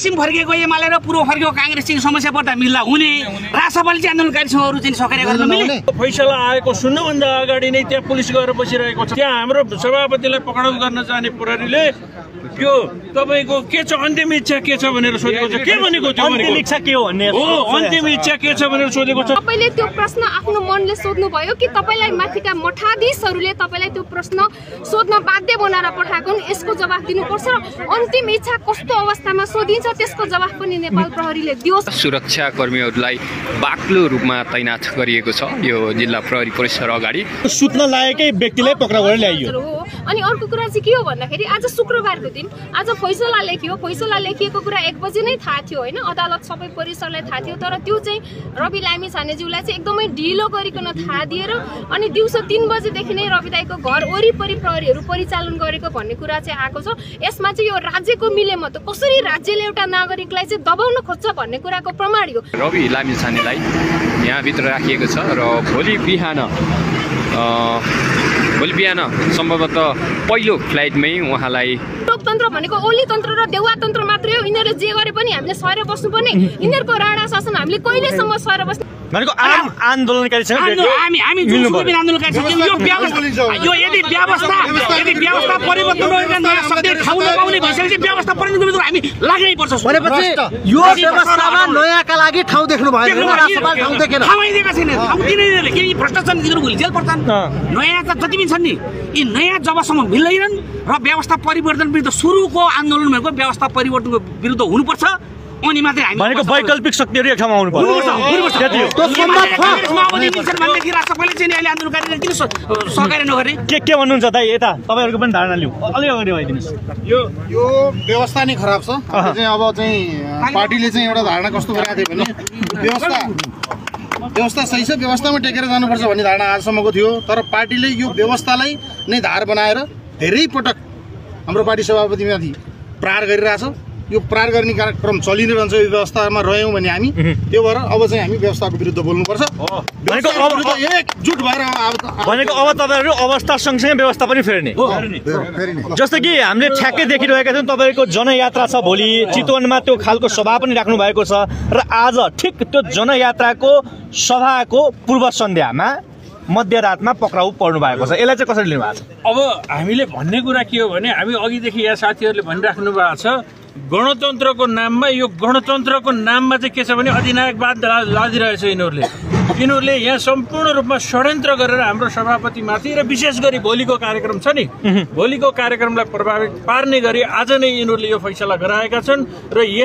पश्चिम फर्केको एमाले र पूर्व फर्केको कांग्रेस चाहिँ समस्या पर्दा मिल्ला हुने राजसभाले चाहिँ आन्दोलनकारीसँगहरू चाहिँ सक्रिय गर्न मिल्ने फैसला आएको सुन्नुभन्दा अगाडि नै त्यहाँ पुलिस गएर बसिरहेको छ त्यहाँ हाम्रो सभापतिलाई पक्राउ गर्न जाने प्रहरीले यो तपाईको के छ अन्तिम इच्छा के छ भनेर सोधेको छ के भनेको त्यो अन्तिम इच्छा के हो भन्ने हो अन्तिम इच्छा के छ भनेर सोधेको छ तपाईले त्यो प्रश्न आफ्नो मनले सोध्नु भयो कि तपाईलाई माथिका मठाधीशहरूले तपाईलाई त्यो प्रश्न सोध्न बाध्य बनाएर पठाएको यसको जवाफ दिनुपर्छ अन्तिम इच्छा कस्तो अवस्थामा सोधिन्छ त्यसको जवाफ पनि नेपाल प्रहरीले दियोस् सुरक्षा कर्मीहरूलाई बाक्लो रूपमा तैनाथ गरिएको छ यो जिल्ला प्रहरी परिसर अगाडि सुत्न लागेकै व्यक्तिलाई पक्राउ गरेर ल्याइयो अनि अर्को कुरा चाहिँ के हो भन्दाखेरि आज शुक्रबारको दिन आज फैसला लेखियो फैसला लेखिएको कुरा 1 बजे नै थाहा थियो हैन अदालत सबै परिसरलाई थाहा थियो तर त्यो चाहिँ रवि लामिछानेज्यूलाई चाहिँ एकदमै ढिलो गरिकन थाहा दिएर अनि दिउँसो 3 बजेदेखि नै रवि दाइको घर वरिपरि प्रहरीहरू परिचालन गरेको भन्ने कुरा चाहिँ आएको छ यसमा चाहिँ यो राज्यको मिलेमत कसरी राज्यले एउटा नागरिकलाई चाहिँ दबाउन खोज्छ भन्ने कुराको प्रमाण हो रवि लामिछानेलाई यहाँ भित्र राखिएको छ र भोलि बिहान सम्भवतः पहिलो फ्लाइटमै उहाँलाई लोकतन्त्र भनेको ओली तन्त्र र देउवा तन्त्र मात्रै हो यिनीहरूले जे गरे पनि हामीले सहेर बस्नुपर्ने यिनीहरूको राणा शासन हामीले कहिलेसम्म सहेर बस्ने भनेको आम आन्दोलनकारीसँग हामी जुनसुकै आन्दोलनकारी छौँ यो व्यवस्था यो यदि व्यवस्था परिवर्तन गरेर नयाँ शक्ति ठाउँ नपाउने भइसकेपछि व्यवस्था परिवर्तन गर्न हामी लाग्नै पर्छ भनेपछि यो व्यवस्थामा नयाँका लागि ठाउँ देख्नु भयो राजसभा ठाउँ देखेन ठाउँ दिएका छैन ठाउँ दिनेले के भ्रष्टाचार तिनीहरू भोलि जेल पर्छन् नयाँ त जति पनि छन् नि यी नयाँ जबसम्म मिल्दैनन् र व्यवस्था परिवर्तन विरुद्ध सुरुको आन्दोलन भएको व्यवस्था परिवर्तनको विरुद्ध हुनुपर्छ अनि मात्रै हामी भनेको वैकल्पिक शक्तिहरू एक ठाउँमा आउनु पर्छ राजसभाले चाहिँ अहिले आन्दोलनकारीले किन सहकार्य नगरे के भन्नुहुन्छ दाइ यता तपाईहरुको पनि धारणा लिऊ अलि अगाडि भइदिनुस् यो व्यवस्था नै खराब छ चाहिँ अब चाहिँ पार्टीले चाहिँ एउटा धारणा कस्तो गरेको थियो भने व्यवस्था सही छ व्यवस्थामा टेकेर जानुपर्छ भन्ने धारणा आजसम्मको थियो तर पार्टीले यो व्यवस्थालाई नै धार बनाएर धेरै पटक हाम्रो पार्टी सभापतिमाथि प्रहार गरिरहेछ यो प्रहार गर्ने कार्यक्रम चलि नै रहन्छ यो व्यवस्थामा रह्यौं भने हामी त्यो भएर अब चाहिँ हामी व्यवस्थाको विरुद्ध बोल्नुपर्छ एकजुट भएर भनेको अब तपाईहरु अवस्था सँगसँगै व्यवस्था पनि फेर्ने जस्तो कि हामीले ठ्याक्कै देखिरहेका छौं तपाईको जनयात्रा छ भोलि चितवनमा त्यो खालको सभा पनि राख्नु भएको छ र आज ठिक त्यो जनयात्राको सभाको पूर्व सन्ध्यामा मध्यरातमा पक्राउ पर्नु भएको छ यसलाई चाहिँ कसरी लिनु भएको छ अब हामीले भन्ने कुरा के हो भने हामी अघिदेखि यहाँ साथीहरूले भनिराख्नु भएको छ गणतन्त्रको नाममा यो गणतन्त्रको नाममा चाहिँ के छ भने अधिनायकवाद लादिरहेछ यिनीहरूले यहाँ सम्पूर्ण रूपमा षड्यन्त्र गरेर हाम्रो सभापतिमाथि र विशेष गरी भोलिको कार्यक्रम छ नि भोलिको कार्यक्रमलाई प्रभावित पार्ने गरी आज नै यिनीहरूले यो फैसला गराएका छन् र